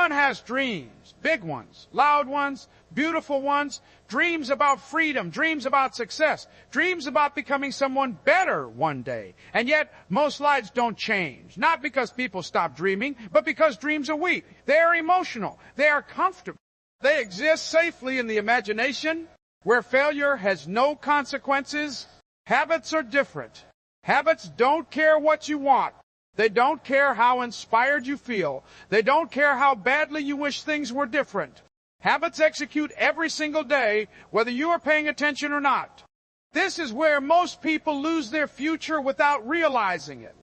Everyone has dreams, big ones, loud ones, beautiful ones, dreams about freedom, dreams about success, dreams about becoming someone better one day. And yet, most lives don't change. Not because people stop dreaming, but because dreams are weak. They are emotional. They are comfortable. They exist safely in the imagination, where failure has no consequences. Habits are different. Habits don't care what you want. They don't care how inspired you feel. They don't care how badly you wish things were different. Habits execute every single day, whether you are paying attention or not. This is where most people lose their future without realizing it.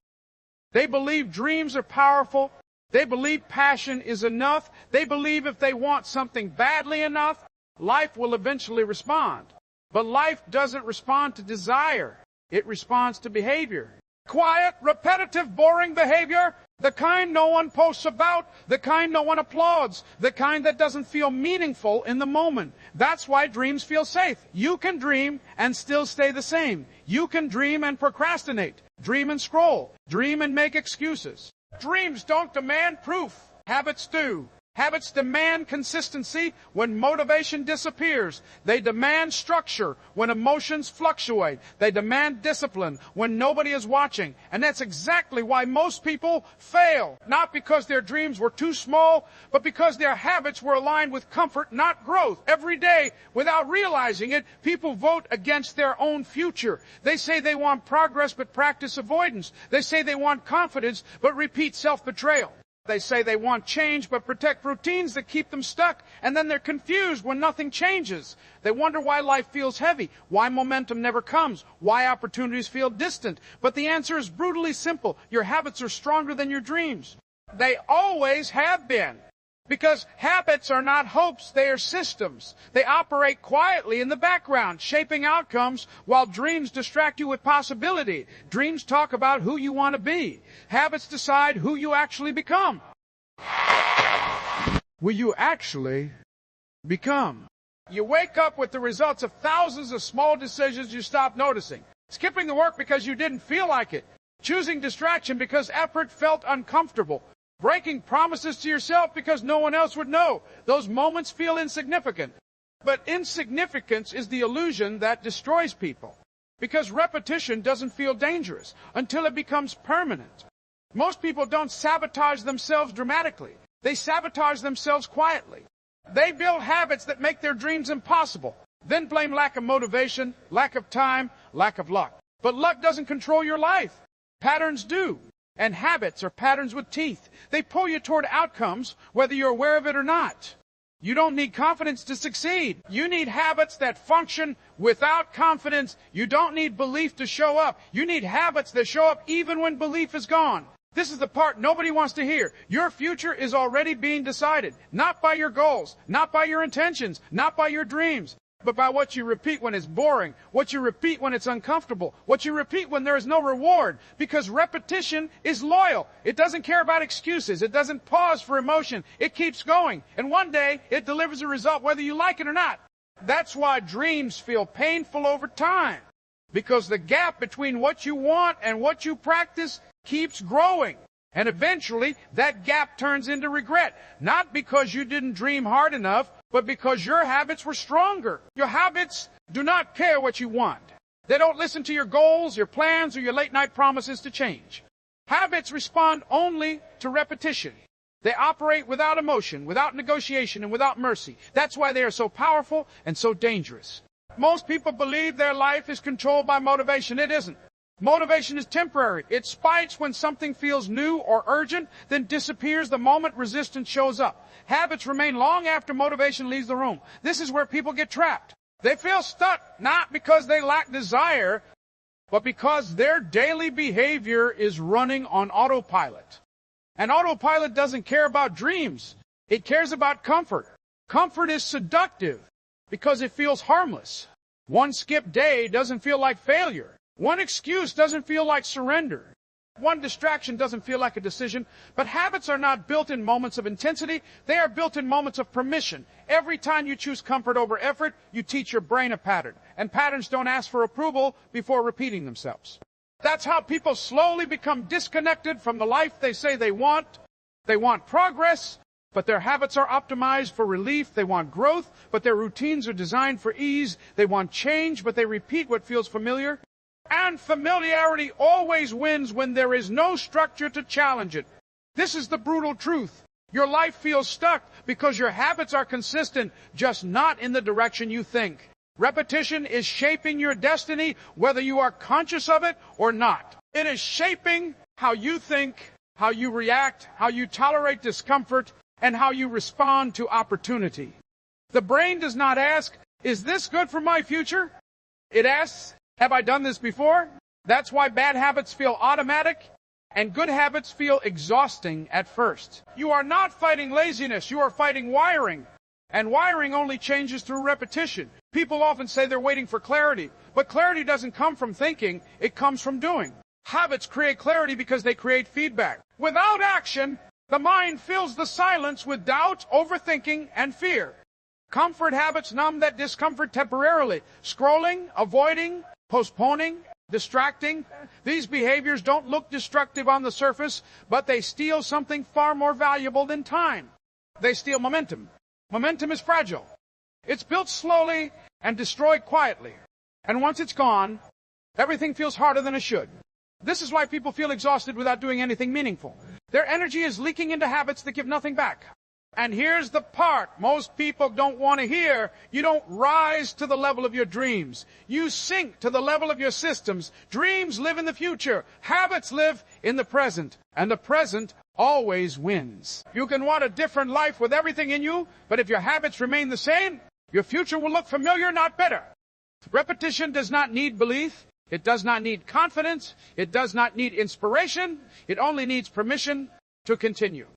They believe dreams are powerful. They believe passion is enough. They believe if they want something badly enough, life will eventually respond. But life doesn't respond to desire. It responds to behavior. Quiet, repetitive, boring behavior, the kind no one posts about, the kind no one applauds, the kind that doesn't feel meaningful in the moment. That's why dreams feel safe. You can dream and still stay the same. You can dream and procrastinate, dream and scroll, dream and make excuses. Dreams don't demand proof. Habits do. Habits demand consistency when motivation disappears. They demand structure when emotions fluctuate. They demand discipline when nobody is watching. And that's exactly why most people fail. Not because their dreams were too small, but because their habits were aligned with comfort, not growth. Every day, without realizing it, people vote against their own future. They say they want progress but practice avoidance. They say they want confidence but repeat self-betrayal. They say they want change but protect routines that keep them stuck, and then they're confused when nothing changes. They wonder why life feels heavy, why momentum never comes, why opportunities feel distant. But the answer is brutally simple. Your habits are stronger than your dreams. They always have been. Because habits are not hopes, they are systems. They operate quietly in the background, shaping outcomes, while dreams distract you with possibility. Dreams talk about who you want to be. Habits decide who you actually become. Will you actually become? You wake up with the results of thousands of small decisions you stopped noticing. Skipping the work because you didn't feel like it. Choosing distraction because effort felt uncomfortable. Breaking promises to yourself because no one else would know. Those moments feel insignificant. But insignificance is the illusion that destroys people. Because repetition doesn't feel dangerous until it becomes permanent. Most people don't sabotage themselves dramatically. They sabotage themselves quietly. They build habits that make their dreams impossible. Then blame lack of motivation, lack of time, lack of luck. But luck doesn't control your life. Patterns do. And habits are patterns with teeth. They pull you toward outcomes, whether you're aware of it or not. You don't need confidence to succeed. You need habits that function without confidence. You don't need belief to show up. You need habits that show up even when belief is gone. This is the part nobody wants to hear. Your future is already being decided. Not by your goals, not by your intentions, not by your dreams, but by what you repeat when it's boring, what you repeat when it's uncomfortable, what you repeat when there is no reward. Because repetition is loyal. It doesn't care about excuses. It doesn't pause for emotion. It keeps going. And one day, it delivers a result whether you like it or not. That's why dreams feel painful over time. Because the gap between what you want and what you practice keeps growing. And eventually, that gap turns into regret. Not because you didn't dream hard enough, but because your habits were stronger. Your habits do not care what you want. They don't listen to your goals, your plans, or your late-night promises to change. Habits respond only to repetition. They operate without emotion, without negotiation, and without mercy. That's why they are so powerful and so dangerous. Most people believe their life is controlled by motivation. It isn't. Motivation is temporary. It spikes when something feels new or urgent, then disappears the moment resistance shows up. Habits remain long after motivation leaves the room. This is where people get trapped. They feel stuck not because they lack desire, but because their daily behavior is running on autopilot. And autopilot doesn't care about dreams. It cares about comfort. Comfort is seductive because it feels harmless. One skipped day doesn't feel like failure. One excuse doesn't feel like surrender. One distraction doesn't feel like a decision. But habits are not built in moments of intensity. They are built in moments of permission. Every time you choose comfort over effort, you teach your brain a pattern. And patterns don't ask for approval before repeating themselves. That's how people slowly become disconnected from the life they say they want. They want progress, but their habits are optimized for relief. They want growth, but their routines are designed for ease. They want change, but they repeat what feels familiar. And familiarity always wins when there is no structure to challenge it. This is the brutal truth. Your life feels stuck because your habits are consistent, just not in the direction you think. Repetition is shaping your destiny, whether you are conscious of it or not. It is shaping how you think, how you react, how you tolerate discomfort, and how you respond to opportunity. The brain does not ask, is this good for my future? It asks, have I done this before? That's why bad habits feel automatic and good habits feel exhausting at first. You are not fighting laziness, you are fighting wiring. And wiring only changes through repetition. People often say they're waiting for clarity, but clarity doesn't come from thinking, it comes from doing. Habits create clarity because they create feedback. Without action, the mind fills the silence with doubt, overthinking, and fear. Comfort habits numb that discomfort temporarily. Scrolling, avoiding, postponing, distracting. These behaviors don't look destructive on the surface, but they steal something far more valuable than time. They steal momentum. Momentum is fragile. It's built slowly and destroyed quietly. And once it's gone, everything feels harder than it should. This is why people feel exhausted without doing anything meaningful. Their energy is leaking into habits that give nothing back. And here's the part most people don't want to hear. You don't rise to the level of your dreams. You sink to the level of your systems. Dreams live in the future. Habits live in the present. And the present always wins. You can want a different life with everything in you, but if your habits remain the same, your future will look familiar, not better. Repetition does not need belief. It does not need confidence. It does not need inspiration. It only needs permission to continue.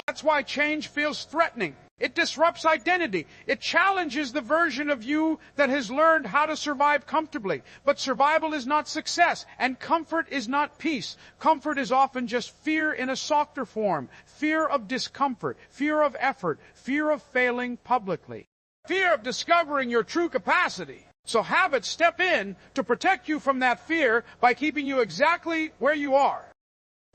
That's why change feels threatening. It disrupts identity. It challenges the version of you that has learned how to survive comfortably. But survival is not success, and comfort is not peace. Comfort is often just fear in a softer form. Fear of discomfort, fear of effort, fear of failing publicly, fear of discovering your true capacity. So habits step in to protect you from that fear by keeping you exactly where you are.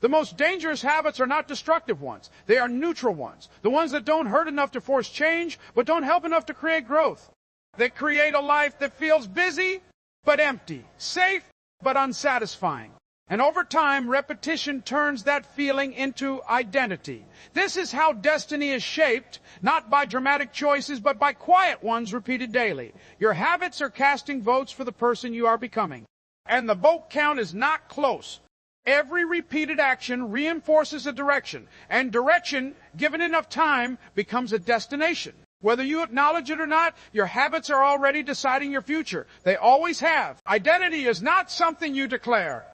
The most dangerous habits are not destructive ones. They are neutral ones. The ones that don't hurt enough to force change, but don't help enough to create growth. They create a life that feels busy, but empty. Safe, but unsatisfying. And over time, repetition turns that feeling into identity. This is how destiny is shaped, not by dramatic choices, but by quiet ones repeated daily. Your habits are casting votes for the person you are becoming. And the vote count is not close. Every repeated action reinforces a direction, and direction, given enough time, becomes a destination. Whether you acknowledge it or not, your habits are already deciding your future. They always have. Identity is not something you declare.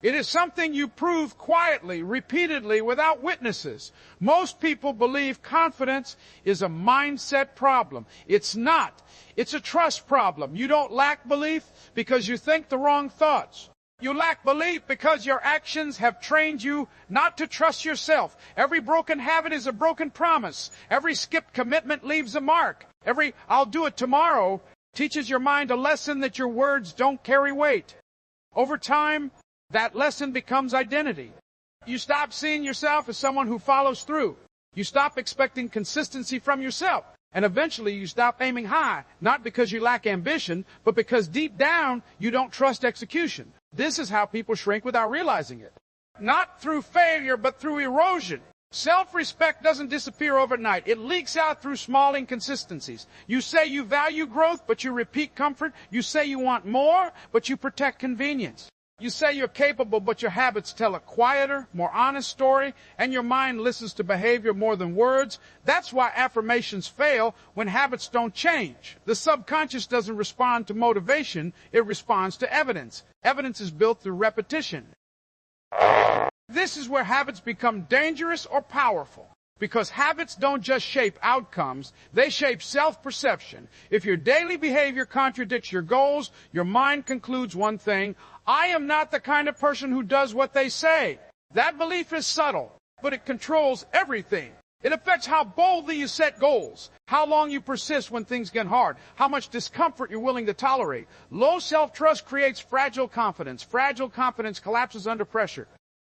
It is something you prove quietly, repeatedly, without witnesses. Most people believe confidence is a mindset problem. It's not. It's a trust problem. You don't lack belief because you think the wrong thoughts. You lack belief because your actions have trained you not to trust yourself. Every broken habit is a broken promise. Every skipped commitment leaves a mark. Every "I'll do it tomorrow" teaches your mind a lesson that your words don't carry weight. Over time, that lesson becomes identity. You stop seeing yourself as someone who follows through. You stop expecting consistency from yourself. And eventually you stop aiming high, not because you lack ambition, but because deep down you don't trust execution. This is how people shrink without realizing it. Not through failure, but through erosion. Self-respect doesn't disappear overnight. It leaks out through small inconsistencies. You say you value growth, but you repeat comfort. You say you want more, but you protect convenience. You say you're capable, but your habits tell a quieter, more honest story, and your mind listens to behavior more than words. That's why affirmations fail when habits don't change. The subconscious doesn't respond to motivation, it responds to evidence. Evidence is built through repetition. This is where habits become dangerous or powerful. Because habits don't just shape outcomes, they shape self-perception. If your daily behavior contradicts your goals, your mind concludes one thing: I am not the kind of person who does what they say. That belief is subtle, but it controls everything. It affects how boldly you set goals, how long you persist when things get hard, how much discomfort you're willing to tolerate. Low self-trust creates fragile confidence. Fragile confidence collapses under pressure.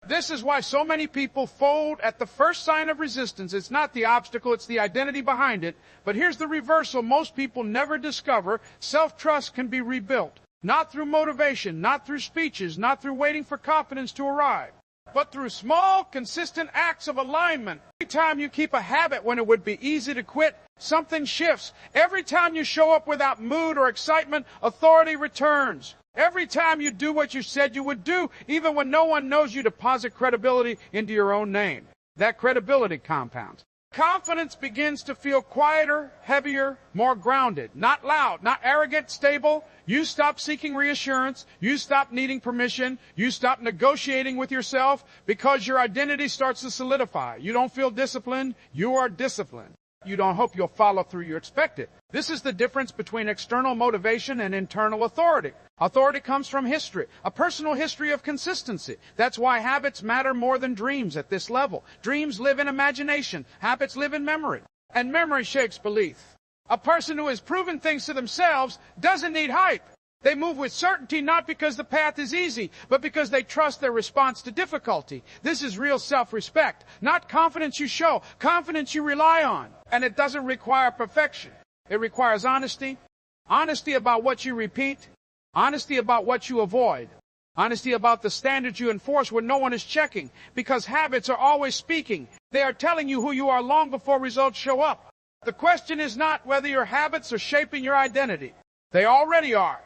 This is why so many people fold at the first sign of resistance. It's not the obstacle, it's the identity behind it. But here's the reversal most people never discover. Self-trust can be rebuilt. Not through motivation, not through speeches, not through waiting for confidence to arrive, but through small, consistent acts of alignment. Every time you keep a habit when it would be easy to quit, something shifts. Every time you show up without mood or excitement, authority returns. Every time you do what you said you would do, even when no one knows, you deposit credibility into your own name. That credibility compounds. Confidence begins to feel quieter, heavier, more grounded. Not loud, not arrogant, stable. You stop seeking reassurance. You stop needing permission. You stop negotiating with yourself because your identity starts to solidify. You don't feel disciplined. You are disciplined. You don't hope you'll follow through, you expect it. This is the difference between external motivation and internal authority. Authority comes from history, a personal history of consistency. That's why habits matter more than dreams at this level. Dreams live in imagination. Habits live in memory. And memory shapes belief. A person who has proven things to themselves doesn't need hype. They move with certainty not because the path is easy, but because they trust their response to difficulty. This is real self-respect, not confidence you show, confidence you rely on. And it doesn't require perfection. It requires honesty, honesty about what you repeat, honesty about what you avoid, honesty about the standards you enforce when no one is checking, because habits are always speaking. They are telling you who you are long before results show up. The question is not whether your habits are shaping your identity. They already are.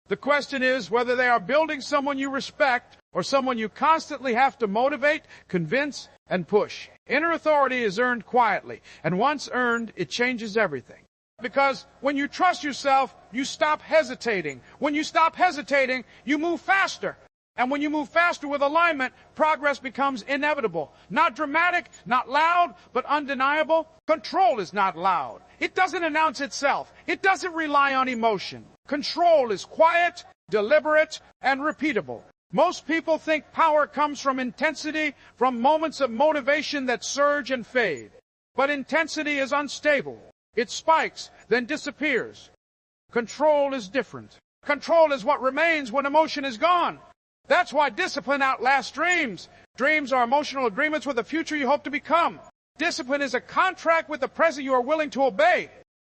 The question is whether they are building someone you respect or someone you constantly have to motivate, convince, and push. Inner authority is earned quietly, and once earned, it changes everything. Because when you trust yourself, you stop hesitating. When you stop hesitating, you move faster. And when you move faster with alignment, progress becomes inevitable. Not dramatic, not loud, but undeniable. Control is not loud. It doesn't announce itself. It doesn't rely on emotion. Control is quiet, deliberate, and repeatable. Most people think power comes from intensity, from moments of motivation that surge and fade. But intensity is unstable. It spikes, then disappears. Control is different. Control is what remains when emotion is gone. That's why discipline outlasts dreams. Dreams are emotional agreements with the future you hope to become. Discipline is a contract with the present you are willing to obey.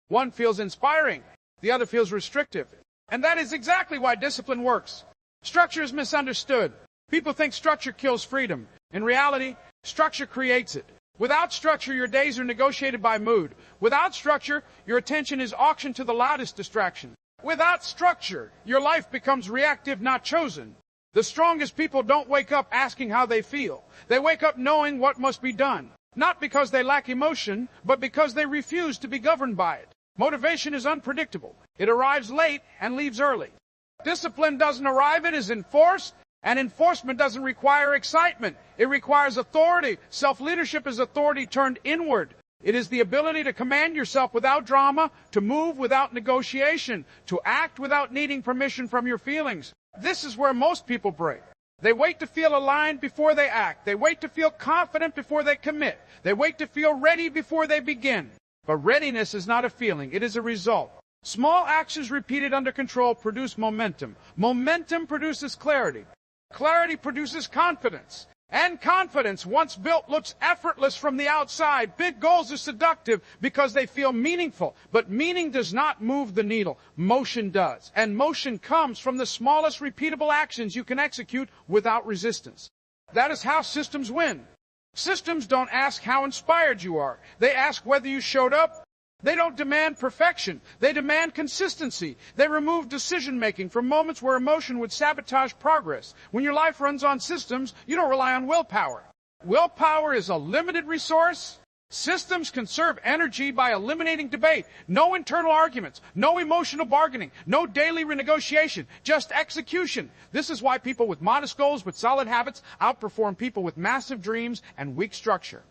One feels inspiring. The other feels restrictive. And that is exactly why discipline works. Structure is misunderstood. People think structure kills freedom. In reality, structure creates it. Without structure, your days are negotiated by mood. Without structure, your attention is auctioned to the loudest distraction. Without structure, your life becomes reactive, not chosen. The strongest people don't wake up asking how they feel. They wake up knowing what must be done. Not because they lack emotion, but because they refuse to be governed by it. Motivation is unpredictable. It arrives late and leaves early. Discipline doesn't arrive, it is enforced, and enforcement doesn't require excitement. It requires authority. Self-leadership is authority turned inward. It is the ability to command yourself without drama, to move without negotiation, to act without needing permission from your feelings. This is where most people break. They wait to feel aligned before they act. They wait to feel confident before they commit. They wait to feel ready before they begin. But readiness is not a feeling, it is a result. Small actions repeated under control produce momentum. Momentum produces clarity. Clarity produces confidence. And confidence, once built, looks effortless from the outside. Big goals are seductive because they feel meaningful. But meaning does not move the needle. Motion does. And motion comes from the smallest repeatable actions you can execute without resistance. That is how systems win. Systems don't ask how inspired you are. They ask whether you showed up. They don't demand perfection. They demand consistency. They remove decision-making from moments where emotion would sabotage progress. When your life runs on systems, you don't rely on willpower. Willpower is a limited resource. Systems conserve energy by eliminating debate. No internal arguments. No emotional bargaining. No daily renegotiation. Just execution. This is why people with modest goals but solid habits outperform people with massive dreams and weak structure.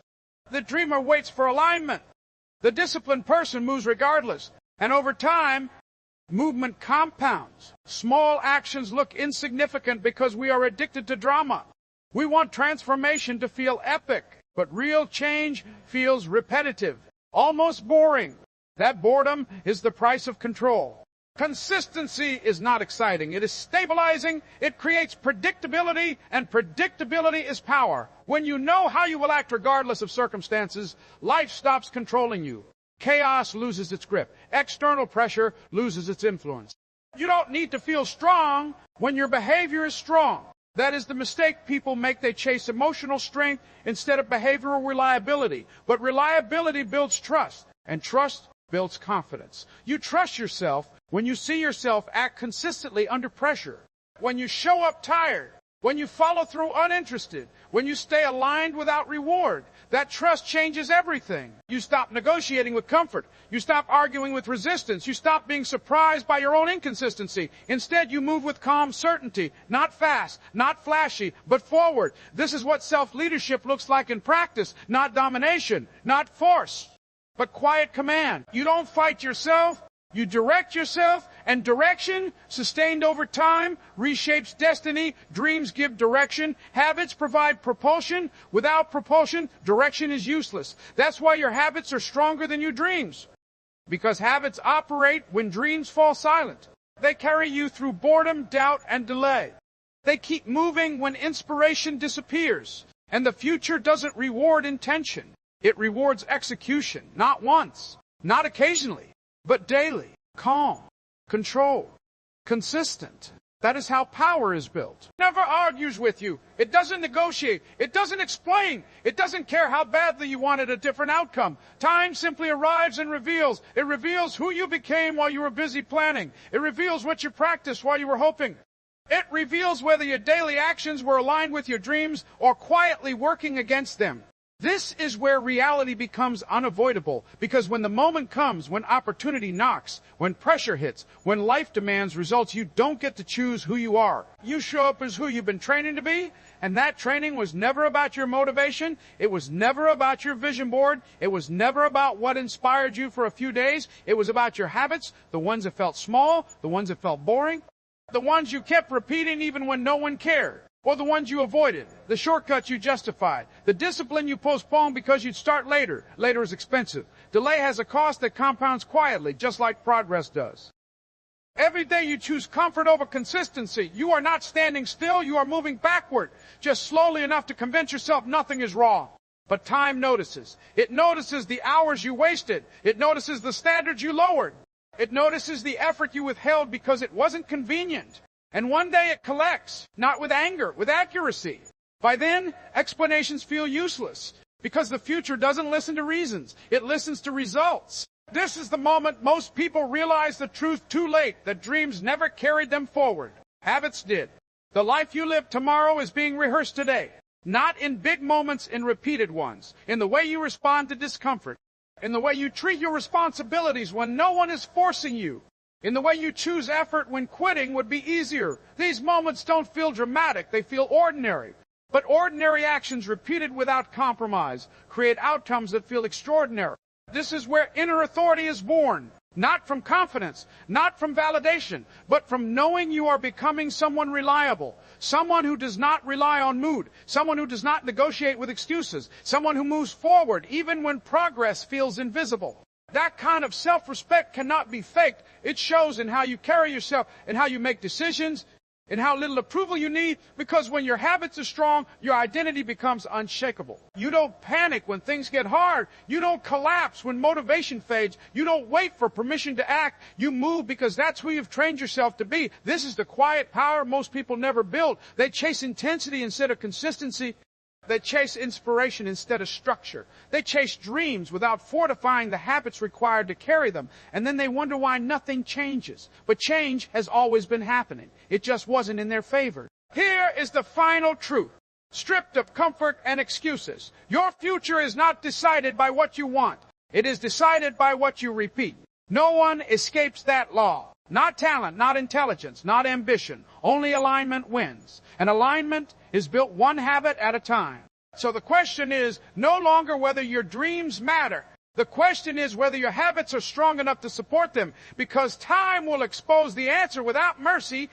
The dreamer waits for alignment. The disciplined person moves regardless. And over time, movement compounds. Small actions look insignificant because we are addicted to drama. We want transformation to feel epic. But real change feels repetitive, almost boring. That boredom is the price of control. Consistency is not exciting. It is stabilizing. It creates predictability, and predictability is power. When you know how you will act regardless of circumstances, life stops controlling you. Chaos loses its grip. External pressure loses its influence. You don't need to feel strong when your behavior is strong. That is the mistake people make. They chase emotional strength instead of behavioral reliability. But reliability builds trust, and trust builds confidence. You trust yourself when you see yourself act consistently under pressure, when you show up tired, when you follow through uninterested, when you stay aligned without reward. That trust changes everything. You stop negotiating with comfort. You stop arguing with resistance. You stop being surprised by your own inconsistency. Instead, you move with calm certainty, not fast, not flashy, but forward. This is what self-leadership looks like in practice, not domination, not force, but quiet command. You don't fight yourself. You direct yourself, and direction, sustained over time, reshapes destiny. Dreams give direction. Habits provide propulsion. Without propulsion, direction is useless. That's why your habits are stronger than your dreams. Because habits operate when dreams fall silent. They carry you through boredom, doubt, and delay. They keep moving when inspiration disappears. And the future doesn't reward intention. It rewards execution, not once, not occasionally, but daily, calm, controlled, consistent. That is how power is built. It never argues with you. It doesn't negotiate. It doesn't explain. It doesn't care how badly you wanted a different outcome. Time simply arrives and reveals. It reveals who you became while you were busy planning. It reveals what you practiced while you were hoping. It reveals whether your daily actions were aligned with your dreams or quietly working against them. This is where reality becomes unavoidable, because when the moment comes, when opportunity knocks, when pressure hits, when life demands results, you don't get to choose who you are. You show up as who you've been training to be, and that training was never about your motivation. It was never about your vision board. It was never about what inspired you for a few days. It was about your habits, the ones that felt small, the ones that felt boring, the ones you kept repeating even when no one cared. Or the ones you avoided, the shortcuts you justified, the discipline you postponed because you'd start later. Later is expensive. Delay has a cost that compounds quietly, just like progress does. Every day you choose comfort over consistency. You are not standing still, you are moving backward, just slowly enough to convince yourself nothing is wrong. But time notices. It notices the hours you wasted. It notices the standards you lowered. It notices the effort you withheld because it wasn't convenient. And one day it collects, not with anger, with accuracy. By then, explanations feel useless, because the future doesn't listen to reasons. It listens to results. This is the moment most people realize the truth too late, that dreams never carried them forward. Habits did. The life you live tomorrow is being rehearsed today. Not in big moments, in repeated ones. In the way you respond to discomfort. In the way you treat your responsibilities when no one is forcing you. In the way you choose effort when quitting would be easier. These moments don't feel dramatic, they feel ordinary. But ordinary actions repeated without compromise create outcomes that feel extraordinary. This is where inner authority is born. Not from confidence, not from validation, but from knowing you are becoming someone reliable. Someone who does not rely on mood. Someone who does not negotiate with excuses. Someone who moves forward even when progress feels invisible. That kind of self-respect cannot be faked. It shows in how you carry yourself, in how you make decisions, in how little approval you need, because when your habits are strong, your identity becomes unshakable. You don't panic when things get hard. You don't collapse when motivation fades. You don't wait for permission to act. You move because that's who you've trained yourself to be. This is the quiet power most people never build. They chase intensity instead of consistency. They chase inspiration instead of structure. They chase dreams without fortifying the habits required to carry them. And then they wonder why nothing changes. But change has always been happening. It just wasn't in their favor. Here is the final truth. Stripped of comfort and excuses. Your future is not decided by what you want. It is decided by what you repeat. No one escapes that law. Not talent, not intelligence, not ambition. Only alignment wins. And alignment is built one habit at a time. So the question is no longer whether your dreams matter. The question is whether your habits are strong enough to support them, because time will expose the answer without mercy,